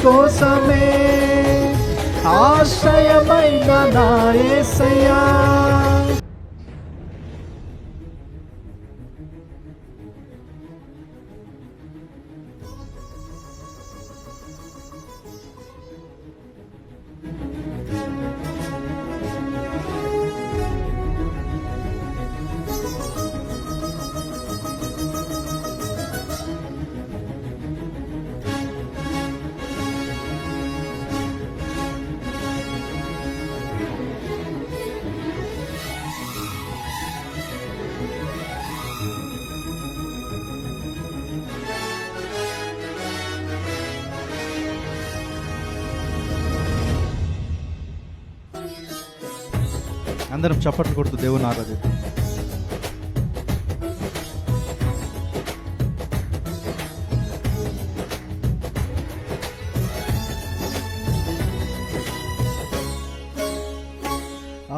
కోసమే ఆశ్రయమైన నా యేసయ్యా. అందరం చప్పట్లు కొడుతూ దేవుని ఆరాధిద్దాం.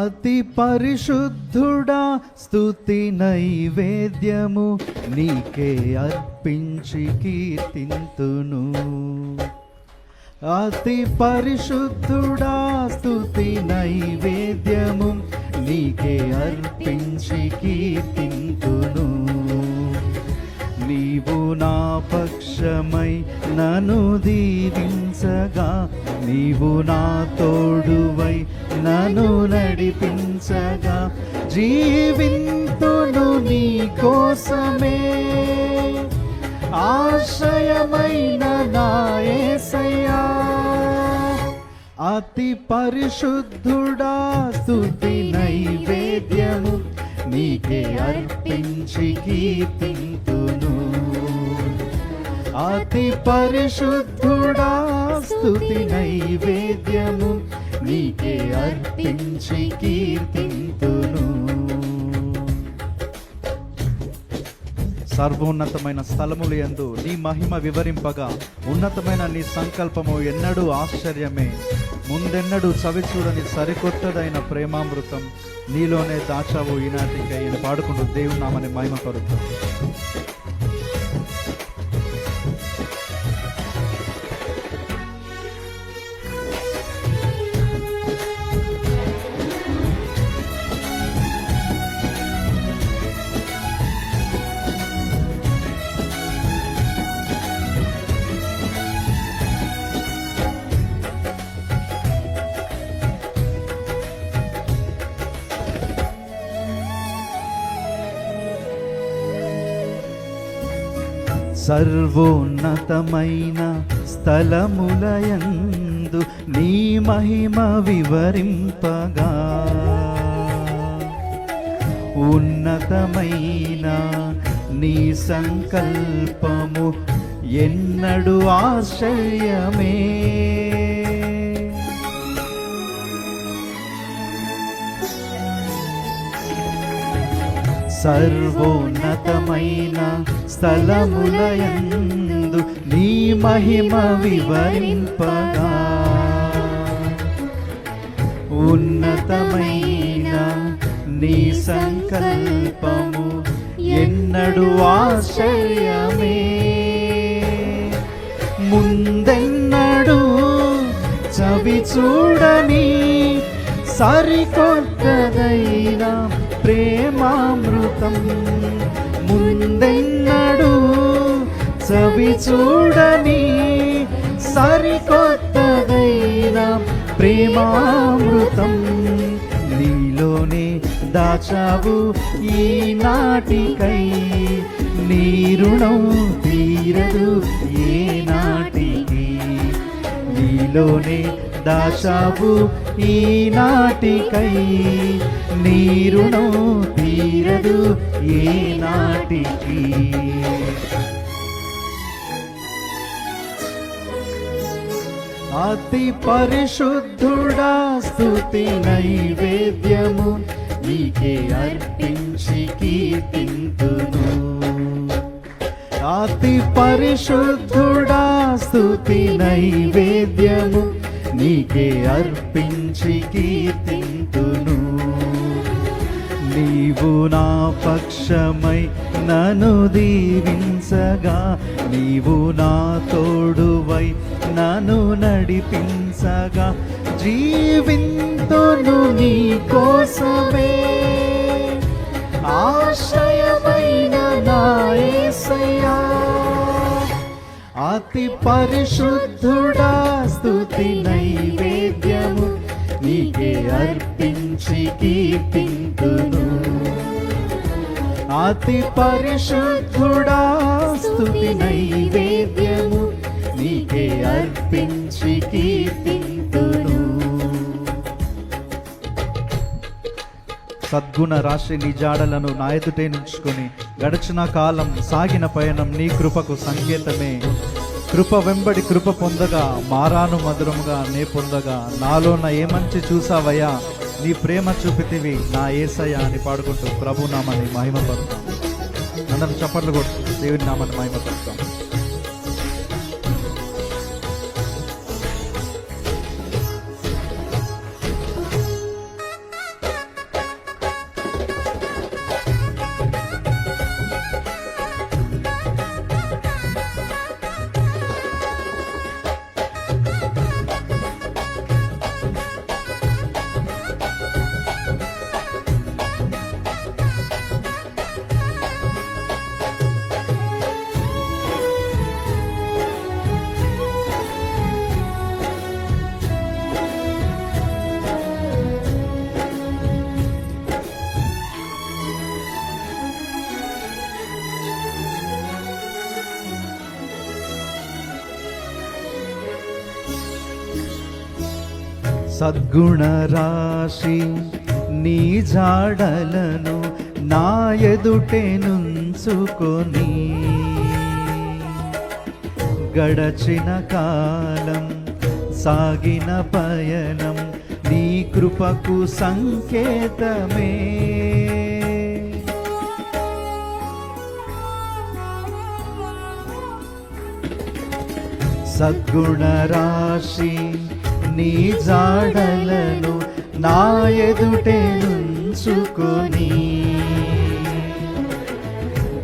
అతి పరిశుద్ధుడా స్తుతి నైవేద్యము నీకే అర్పించి కీర్తింతును. అతి పరిశుద్ధుడా స్తుతి నైవేద్యము నీకే అర్పించి కీర్తింతును. నీవు నా పక్షమై నన్ను దీవించగా, నీవు నా తోడువై నన్ను నడిపించగా, జీవింతును నీ కోసమే ఆశ్రయమైన నా యేసయ్యా. అతి పరిశుద్ధుడా స్తుతి నైవేద్యము నీకే అర్పించి కీర్తింతును. అతి పరిశుద్ధుడా స్తుతి నైవేద్యము నీకే అర్పించి కీర్తింతును. సర్వోన్నతమైన స్థలములు యందు నీ మహిమ వివరింపగా, ఉన్నతమైన నీ సంకల్పము ఎన్నడూ ఆశ్చర్యమే. ముందెన్నడూ చవి చూడని సరికొత్తదైన ప్రేమామృతం నీలోనే దాచావు ఈనాటికై అని పాడుకుంటూ దేవుని నామని మహిమ పరుతాం. సర్వోన్నతమైన స్థలములయందు నీ మహిమ వివరింపగా, ఉన్నతమైన నీ సంకల్పము ఎన్నడూ ఆశ్చర్యమే. సర్వోన్నతమైన స్థలములయందు నీ మహిమ వివరింపగా, ఉన్నతమైన నీ సంకల్పము ఎన్నడూ ఆశ్చర్యమే. ముందెన్నడూ చవి చూడని సరికొత్తదైన ప్రేమామృతం, ముందెన్నడూ చవి చూడని సరికొత్తదైన ప్రేమామృతం నీలోనే దాచావు ఈనాటికై. నీ రుణం తీరదు ఏ నాటికి, నీలోనే దాచావు ఈనాటికై. నీ రుణం తీరదు ఏ నాటికి. అతి పరిశుద్ధుడా స్తుతి నైవేద్యము నీకే అర్పించి కీర్తింతును. అతి పరిశుద్ధుడా స్తుతి నైవేద్యము నీకే అర్పించి కీర్తింతును. నీవు నా పక్షమై నన్ను దీవించగా, నీవు నా తోడువై నన్ను నన్ను నడిపించగా జీవింతును నీ కోసమే. ఆశ్రయమైన నా యేసయ్యా, అతి పరిశుద్ధుడా, స్తుతి నైవేద్యము నీకే అర్పించి కీర్తింతును. అతి పరిశుద్ధుడా, స్తుతి నైవేద్యము నీకే అర్పించి కీర్తింతును. సద్గుణ రాశి నీ జాడలను నా ఎదుటే నుంచుకొని గడిచిన కాలం సాగిన పయనం నీ కృపకు సంకేతమే. కృప వెంబడి కృప పొందగా మారాను మధురముగా నే పొందగా, నాలోన ఏ మంచి చూసావయ్యా, నీ ప్రేమ చూపితివి నా యేసయ్య అని పాడుకుంటూ ప్రభు నామాన్ని మహిమపరుస్తాం. అందరం చప్పట్లు కొడుతూ దేవుని నామాన్ని మహిమపరుస్తాం. సద్గుణ రాశి నీ జాడలను నా ఎదుటే నుంచుకొని, గడచిన కాలం సాగిన పయనం నీ కృపకు సంకేతమే. సద్గుణ రాశి నీ జాడలను నా ఎదుటే నుంచుకొని,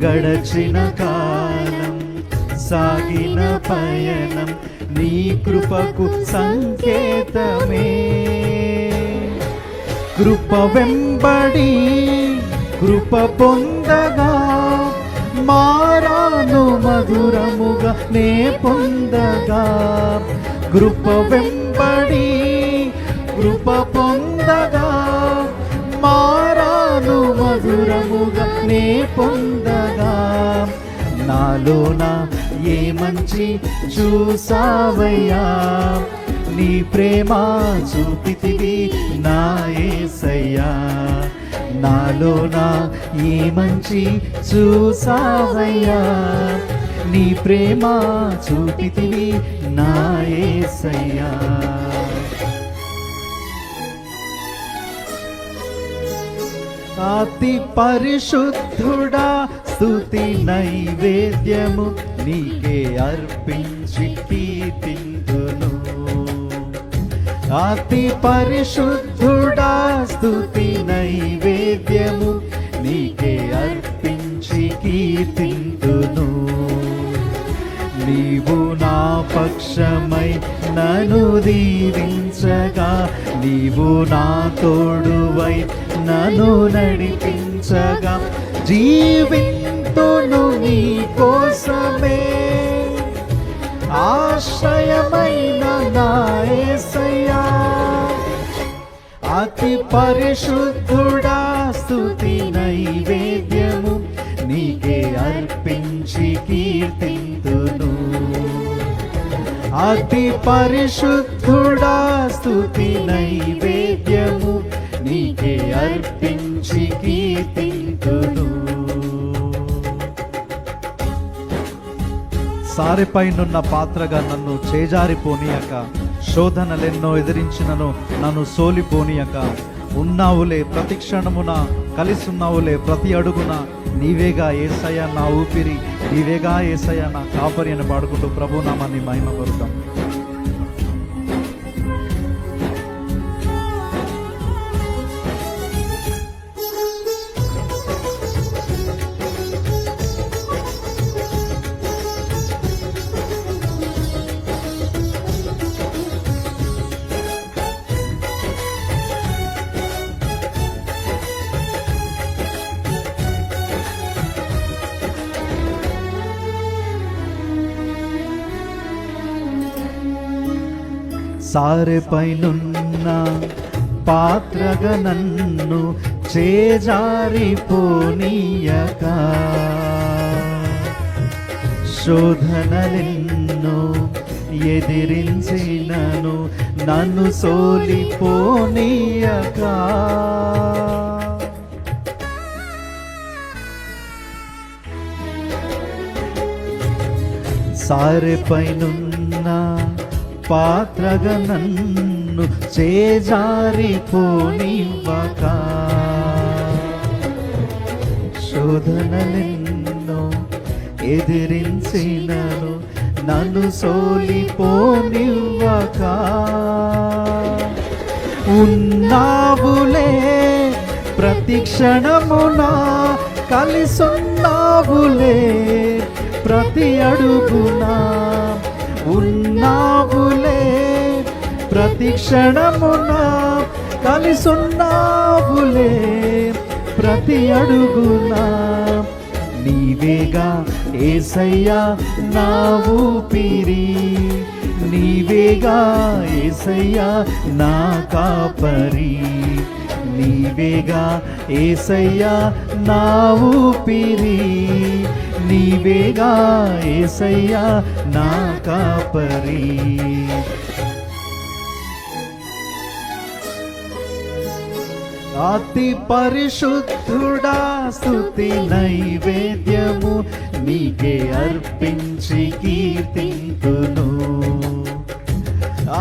గడచిన కాలం సాగిన పయనం నీ కృపకు సంకేతమే. కృప వెంబడి కృప పొందగా మారాను మధురముగా నే పొందగా, కృప వెంబడి కృప పొందగా మారాను మధురముగా నే పొందగా, నాలోన ఏ మంచి చూసావయ్యా, నీ ప్రేమ చూపితివి నా యేసయ్యా. నాలోన ఏ మంచి చూసావయ్యా, నీ ప్రేమ చూపితివి నా యేసయ్యా. అతి పరిశుద్ధుడా, స్తుతి నైవేద్యము నీకే అర్పించి కీర్తింతును. అతి పరిశుద్ధుడా, స్తుతి నైవేద్యము నీకే అర్పించి కీర్తింతును. నీవు నా పక్షమై నన్ను దీవించగా, నీవు నా తోడువై నన్ను నడిపించగా, జీవింతును నీ కోసమే. ఆశ్రయమైన నా యేసయ్యా, అతి పరిశుద్ధుడా, స్తుతి నైవేద్యము నీకే అర్పించి కీర్తింతును. అతి పరిశుద్ధుడా, స్తుతి నైవేద్యము నీకే అర్పించి కీర్తింతును. సారెపైనున్న పాత్రగా నన్ను చేజారిపోనీయక, శోధనలెన్నో ఎదిరించినను నన్ను సోలిపోనీయక, ఉన్నావులే ప్రతి క్షణమున, కలిసున్నావులే ప్రతి అడుగున, నీవేగా యేసయ్య నా ఊపిరి, నీవేగా యేసయ్య నా కాపరి అని పాడుకుంటూ ప్రభు నామాన్ని మహిమపరుద్దాం. సారెపైనున్న పాత్రగా నన్ను చేజారిపోనీయక, శోధనలెన్నో ఎదిరించినను నన్ను సోలిపోనీయక, సారెపైనున్న పాత్రగా నన్ను చేజారిపోనివ్వక, శోధనలెన్నో ఎదిరించినను నన్ను సోలిపోనివ్వక, ఉన్నావులే ప్రతి క్షణమున, కలిసున్నావులే ప్రతి అడుగునా, ఉన్నావులే ప్రతి క్షణమున, కలిసున్నావులే ప్రతి అడుగునా, నీవేగా యేసయ్యా నా ఊపిరి, నీవేగా యేసయ్యా నా కాపరి, నీవేగా యేసయ్యా నా ఊపిరి, నీవేగా యేసయ్యా నా కాపరి. అతి పరిశుద్ధుడా స్తుతి నైవేద్యము నీకే అర్పించి కీర్తింతును,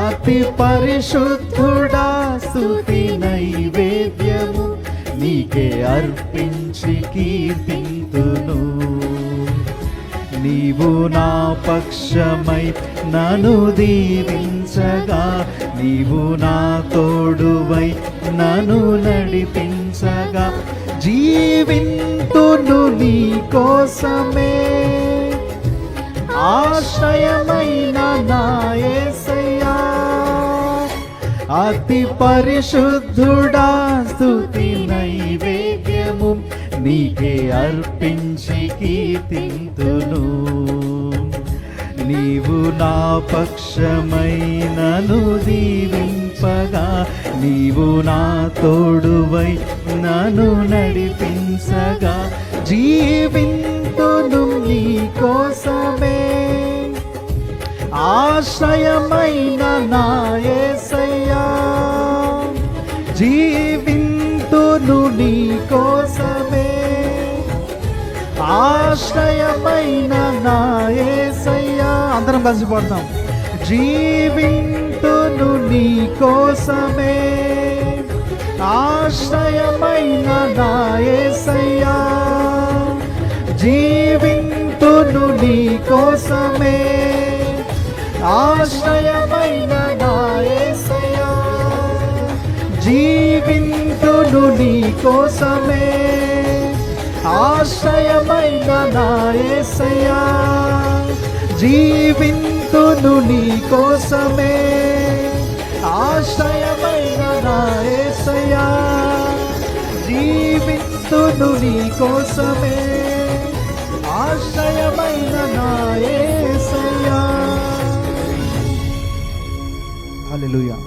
అతి పరిశుద్ధుడా స్తుతి నైవేద్యము నీకే అర్పించి కీర్తింతును, నీవు నా పక్షమై నన్ను దీవించగా, నీవు నా తోడువై నన్ను నడిపించగా, జీవింతును నీ కోసమే, ఆశ్రయమైన నా యేసయ్యా, అతి పరిశుద్ధుడా స్తుతి నైవేద్యము నీకే అర్పించి కీర్తింతును, నీవు నా పక్షమై నన్ను దీవింపగా, నీవు నా తోడువై నన్ను నడిపించగా, జీవింతును నీ కోసమే, ఆశ్రయమైన నా యేసయ్యా, జీవింతును నీ కోసమే, ఆశ్రయమైన నా యేసయ్యా. అందరం కలిసి పాడతాం. జీవింతును నీ కోసమే, ఆశ్రయమైన నా యేసయ్యా, జీవింతును నీ కోసమే, ఆశ్రయమైన నా యేసయ్యా, జీవింతును నీ కోసమే, ఆశ్రయమైన నా యేసయ్యా, జీవింతును నీ కోసమే, ఆశ్రయమైన నా యేసయ్యా, జీవింతును నీ కోసమే, ఆశ్రయమైన నా యేసయ్యా. హల్లెలూయా.